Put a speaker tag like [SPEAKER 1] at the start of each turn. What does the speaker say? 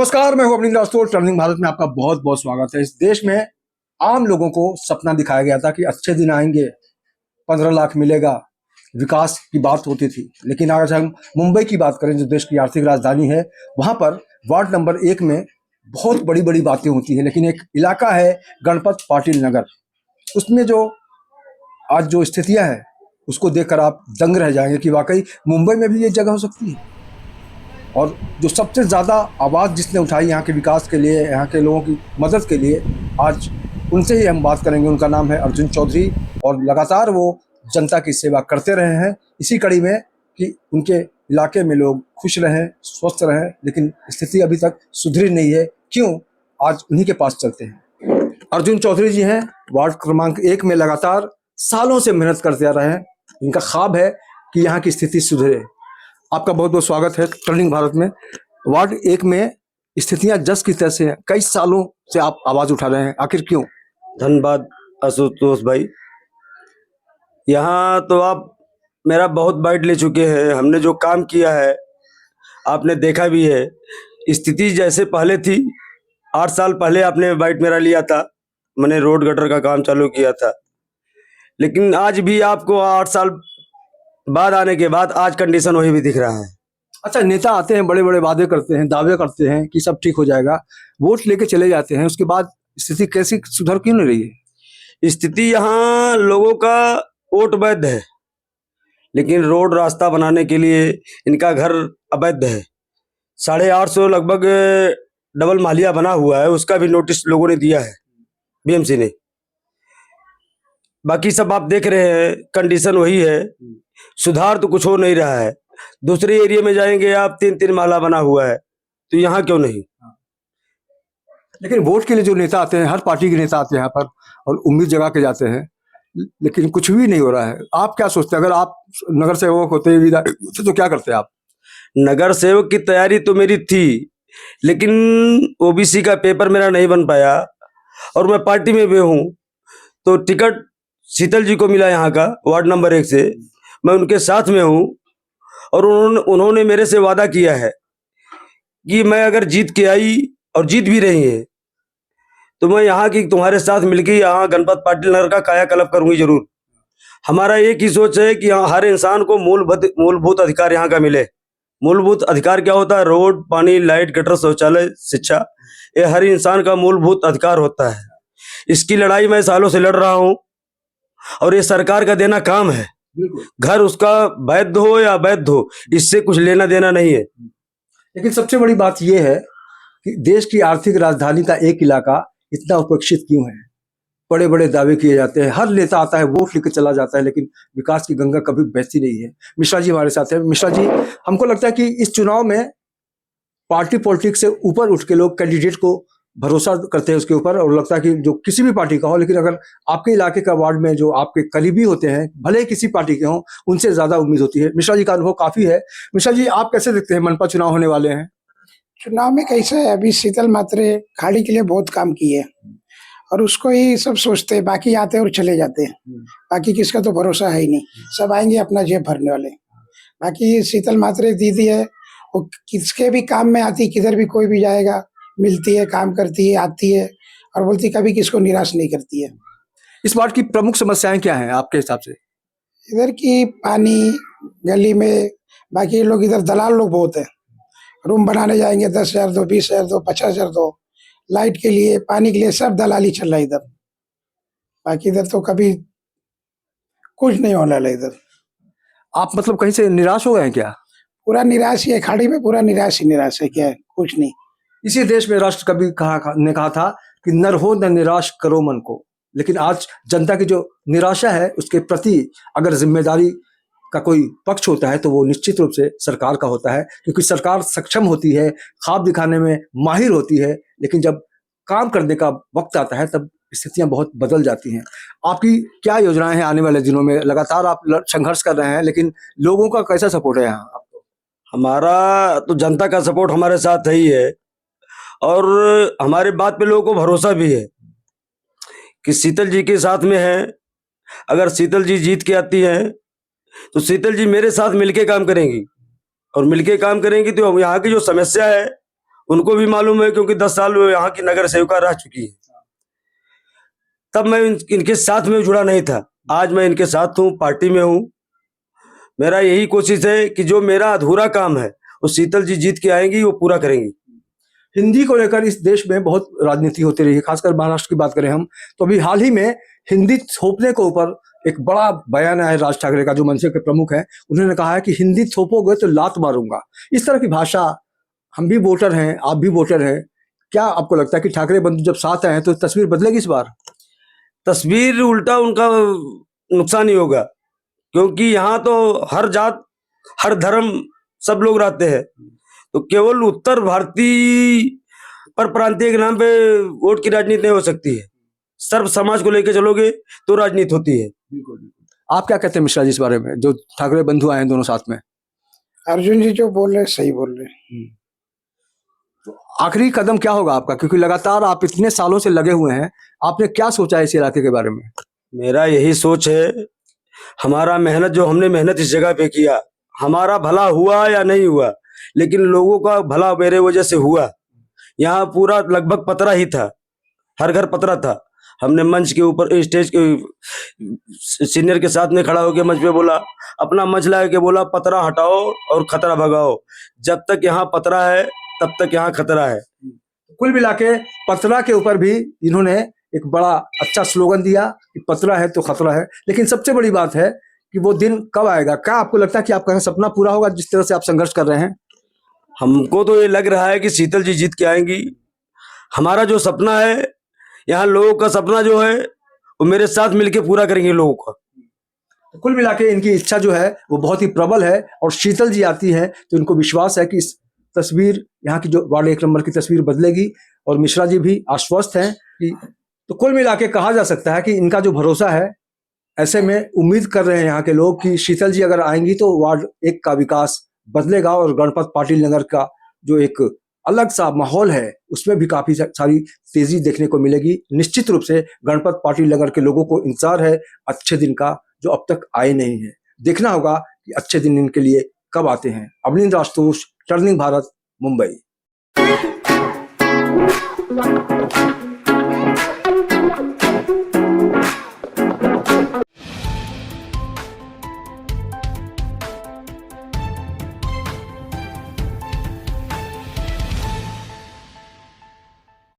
[SPEAKER 1] नमस्कार, मैं हूं अपनी रास्तों टर्निंग भारत में आपका बहुत बहुत स्वागत है। इस देश में आम लोगों को सपना दिखाया गया था कि अच्छे दिन आएंगे, 15 लाख मिलेगा, विकास की बात होती थी। लेकिन आज हम मुंबई की बात करें, जो देश की आर्थिक राजधानी है, वहां पर वार्ड नंबर 1 में बहुत बड़ी बड़ी बातें होती है। लेकिन एक इलाका है गणपत पाटिल नगर, उसमें जो आज जो स्थितियां हैं उसको देखकर आप दंग रह जाएंगे कि वाकई मुंबई में भी ये जगह हो सकती है। और जो सबसे ज़्यादा आवाज़ जिसने उठाई यहाँ के विकास के लिए, यहाँ के लोगों की मदद के लिए, आज उनसे ही हम बात करेंगे। उनका नाम है अर्जुन चौधरी और लगातार वो जनता की सेवा करते रहे हैं इसी कड़ी में कि उनके इलाके में लोग खुश रहें, स्वस्थ रहें। लेकिन स्थिति अभी तक सुधरी नहीं है। क्यों? आज उन्हीं के पास चलते हैं। अर्जुन चौधरी जी हैं, वार्ड क्रमांक 1 में लगातार सालों से मेहनत करते आ रहे हैं। इनका ख्वाब है कि यहाँ की स्थिति सुधरे। आपका बहुत बहुत स्वागत है टर्निंग भारत में। वार्ड 1 में स्थितियां जस की तैसे हैं, कई सालों से आप आवाज उठा रहे हैं, आखिर क्यों?
[SPEAKER 2] धन्यवाद आशुतोष भाई। यहाँ तो आप मेरा बहुत बाइट ले चुके हैं। हमने जो काम किया है आपने देखा भी है। स्थिति जैसे पहले थी, 8 साल पहले आपने बाइट मेरा लिया था, मैंने रोड गटर का काम चालू किया था। लेकिन आज भी आपको 8 साल बाद आने के बाद आज कंडीशन वही भी दिख रहा है।
[SPEAKER 1] अच्छा, नेता आते हैं, बड़े बड़े वादे करते हैं, दावे करते हैं कि सब ठीक हो जाएगा, वोट लेके चले जाते हैं, उसके बाद स्थिति कैसी सुधर क्यों नहीं रही है?
[SPEAKER 2] स्थिति यहाँ लोगों का वोट वैध है, लेकिन रोड रास्ता बनाने के लिए इनका घर अवैध है। 850 लगभग डबल मालिया बना हुआ है, उसका भी नोटिस लोगों ने दिया है, बीएमसी ने। बाकी सब आप देख रहे हैं, कंडीशन वही है, सुधार तो कुछ हो नहीं रहा है। दूसरे एरिया में जाएंगे आप, 3-3 माला बना हुआ है, तो यहाँ क्यों नहीं?
[SPEAKER 1] लेकिन वोट के लिए जो नेता आते हैं, हर पार्टी के नेता आते हैं यहाँ पर और उम्मीद जगा के जाते हैं, लेकिन कुछ भी नहीं हो रहा है। आप क्या सोचते हैं, अगर आप नगर सेवक होते तो क्या करते आप?
[SPEAKER 2] नगर सेवक की तैयारी तो मेरी थी, लेकिन ओबीसी का पेपर मेरा नहीं बन पाया और मैं पार्टी में भी हूँ, तो टिकट शीतल जी को मिला यहाँ का वार्ड नंबर 1 से। मैं उनके साथ में हूँ और उन्होंने मेरे से वादा किया है कि मैं अगर जीत के आई, और जीत भी रही है, तो मैं यहाँ की तुम्हारे साथ मिलकर यहाँ गणपत पाटिल नगर का कायाकल्प करूंगी जरूर। हमारा एक ही सोच है कि हर इंसान को मूलभूत अधिकार यहाँ का मिले। मूलभूत अधिकार क्या होता है? रोड, पानी, लाइट, गटर, शौचालय, शिक्षा, ये हर इंसान का मूलभूत अधिकार होता है। इसकी लड़ाई मैं सालों से लड़ रहा हूँ और ये सरकार का देना काम है। घर उसका वैध हो या अवैध हो, इससे कुछ लेना देना नहीं है।
[SPEAKER 1] लेकिन सबसे बड़ी बात यह है कि देश की आर्थिक राजधानी का एक इलाका इतना उपेक्षित क्यों है? बड़े बड़े दावे किए जाते हैं, हर नेता आता है, वोट लेकर चला जाता है, लेकिन विकास की गंगा कभी बहती नहीं है। मिश्रा जी हमारे साथ हैं। मिश्रा जी, हमको लगता है कि इस चुनाव में पार्टी पॉलिटिक्स से ऊपर उठ के लोग कैंडिडेट को भरोसा करते हैं उसके ऊपर, और लगता है कि जो किसी भी पार्टी का हो, लेकिन अगर आपके इलाके का वार्ड में जो आपके करीबी होते हैं, भले ही किसी पार्टी के हों, उनसे ज्यादा उम्मीद होती है। मिश्रा जी का अनुभव काफी है। मिश्रा जी, आप कैसे देखते हैं, मनपा चुनाव होने वाले हैं?
[SPEAKER 3] चुनाव में कैसा है, अभी शीतल मात्रे खाड़ी के लिए बहुत काम किए और उसको ही सब सोचते हैं, बाकी आते हैं और चले जाते हैं। बाकी किसका तो भरोसा है ही नहीं, सब आएंगे अपना जेब भरने वाले। बाकी शीतल मात्रे दीदी है, वो किसके भी काम में आती, किधर भी कोई भी जाएगा, मिलती है, काम करती है, आती है और बोलती, कभी किसको निराश नहीं करती है।
[SPEAKER 1] इस वार्ड की प्रमुख समस्याएं क्या हैं आपके हिसाब से?
[SPEAKER 3] इधर की पानी गली में, बाकी लोग इधर दलाल लोग बहुत है, रूम बनाने जाएंगे 10,000 दो, 20,000 दो, 50,000 दो, लाइट के लिए, पानी के लिए, सब दलाली चल रहा है इधर। बाकी इधर तो कभी कुछ नहीं होने वाला इधर।
[SPEAKER 1] आप मतलब कहीं से निराश हो गए हैं क्या?
[SPEAKER 3] पूरा निराश ही है, खाड़ी में पूरा निराश ही निराश है, क्या है, कुछ नहीं।
[SPEAKER 1] इसी देश में राष्ट्र कवि ने कहा था कि नर हो न निराश करो मन को। लेकिन आज जनता की जो निराशा है, उसके प्रति अगर जिम्मेदारी का कोई पक्ष होता है तो वो निश्चित रूप से सरकार का होता है, क्योंकि सरकार सक्षम होती है, ख्वाब दिखाने में माहिर होती है, लेकिन जब काम करने का वक्त आता है तब स्थितियां बहुत बदल जाती हैं। आपकी क्या योजनाएं हैं आने वाले दिनों में? लगातार आप संघर्ष कर रहे हैं, लेकिन लोगों का कैसा सपोर्ट है यहाँ आपको?
[SPEAKER 2] हमारा तो जनता का सपोर्ट हमारे साथ ही है और हमारे बात पे लोगों को भरोसा भी है कि शीतल जी के साथ में है। अगर शीतल जी जीत के आती है तो शीतल जी मेरे साथ मिलके काम करेंगी और मिलके काम करेंगी तो यहाँ की जो समस्या है उनको भी मालूम है, क्योंकि 10 साल वो यहाँ की नगर सेविका रह चुकी है। तब मैं इनके साथ में जुड़ा नहीं था, आज मैं इनके साथ हूँ, पार्टी में हूँ। मेरा यही कोशिश है कि जो मेरा अधूरा काम है वो शीतल जी जीत के आएंगी, वो पूरा करेंगी।
[SPEAKER 1] हिंदी को लेकर इस देश में बहुत राजनीति होती रही है, खासकर महाराष्ट्र की बात करें हम तो अभी हाल ही में हिंदी थोपने के ऊपर एक बड़ा बयान आया है राज ठाकरे का, जो मनसे के प्रमुख हैं। उन्होंने कहा है कि हिंदी थोपोगे तो लात मारूंगा। इस तरह की भाषा, हम भी वोटर हैं, आप भी वोटर हैं, क्या आपको लगता है कि ठाकरे बंधु जब साथ आए हैं तो तस्वीर बदलेगी इस बार?
[SPEAKER 2] तस्वीर उल्टा उनका नुकसान ही होगा, क्योंकि यहाँ तो हर जात हर धर्म सब लोग रहते हैं। तो केवल उत्तर भारतीय पर प्रांतीय के नाम पे वोट की राजनीति नहीं हो सकती है। सर्व समाज को लेकर चलोगे तो राजनीति होती है।
[SPEAKER 1] आप क्या कहते हैं मिश्रा जी इस बारे में, जो ठाकरे बंधु आए हैं दोनों साथ में?
[SPEAKER 3] अर्जुन जी जो बोल रहे हैं सही बोल रहे हैं।
[SPEAKER 1] तो आखिरी कदम क्या होगा आपका, क्योंकि लगातार आप इतने सालों से लगे हुए हैं, आपने क्या सोचा है इस इलाके के बारे में?
[SPEAKER 2] मेरा यही सोच है, हमारा मेहनत, जो हमने मेहनत इस जगह पे किया, हमारा भला हुआ या नहीं हुआ, लेकिन लोगों का भला मेरे वजह से हुआ। यहाँ पूरा लगभग पतरा ही था, हर घर पतरा था। हमने मंच के ऊपर, स्टेज के सीनियर के साथ में खड़ा होकर मंच पे बोला, अपना मंच लगा के बोला, पतरा हटाओ और खतरा भगाओ। जब तक यहाँ पतरा है तब तक यहाँ खतरा है।
[SPEAKER 1] कुल मिला के पतरा के ऊपर भी इन्होंने एक बड़ा अच्छा स्लोगन दिया कि पतरा है तो खतरा है। लेकिन सबसे बड़ी बात है कि वो दिन कब आएगा? क्या आपको लगता है कि आपका सपना पूरा होगा जिस तरह से आप संघर्ष कर रहे हैं?
[SPEAKER 2] हमको तो ये लग रहा है कि शीतल जी जीत के आएंगी। हमारा जो सपना है, यहाँ लोगों का सपना जो है, वो मेरे साथ मिलके पूरा करेंगे लोगों का।
[SPEAKER 1] कुल मिला के इनकी इच्छा जो है वो बहुत ही प्रबल है, और शीतल जी आती है तो इनको विश्वास है कि इस तस्वीर, यहाँ की जो वार्ड 1 नंबर की तस्वीर बदलेगी। और मिश्रा जी भी आश्वस्त हैं कि, तो कुल मिला के कहा जा सकता है कि इनका जो भरोसा है, ऐसे में उम्मीद कर रहे हैं यहाँ के लोग कि शीतल जी अगर आएंगी तो वार्ड 1 का विकास बदलेगा, और गणपत पाटिल नगर का जो एक अलग सा माहौल है उसमें भी काफी सारी तेजी देखने को मिलेगी। निश्चित रूप से गणपत पाटिल नगर के लोगों को इंतजार है अच्छे दिन का, जो अब तक आए नहीं है। देखना होगा कि अच्छे दिन इनके लिए कब आते हैं। अवनींद्र आशुतोष, टर्निंग भारत, मुंबई।